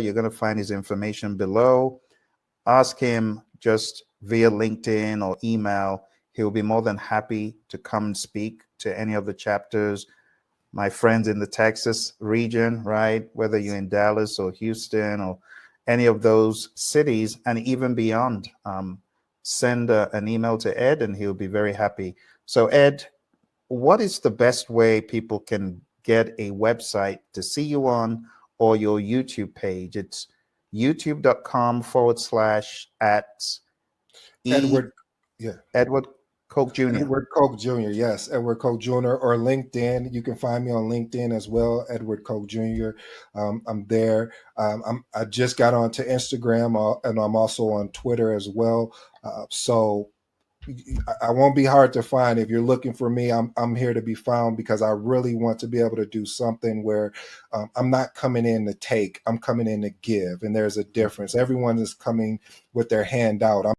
You're going to find his information below. Ask him just via LinkedIn or email. He'll be more than happy to come and speak to any of the chapters. My friends in the Texas region, right? Whether you're in Dallas or Houston or any of those cities and even beyond, send an email to Ed and he'll be very happy. So, Ed, what is the best way people can get a website to see you on or your YouTube page? It's youtube.com/at E. Edward, yeah, Edward Koch Jr. Edward Koch Jr. Yes, Edward Koch Jr. or LinkedIn. You can find me on LinkedIn as well, Edward Koch Jr. I'm there. I just got onto Instagram and I'm also on Twitter as well. So I won't be hard to find. If you're looking for me, I'm here to be found because I really want to be able to do something where I'm not coming in to take, I'm coming in to give, and there's a difference. Everyone is coming with their hand out.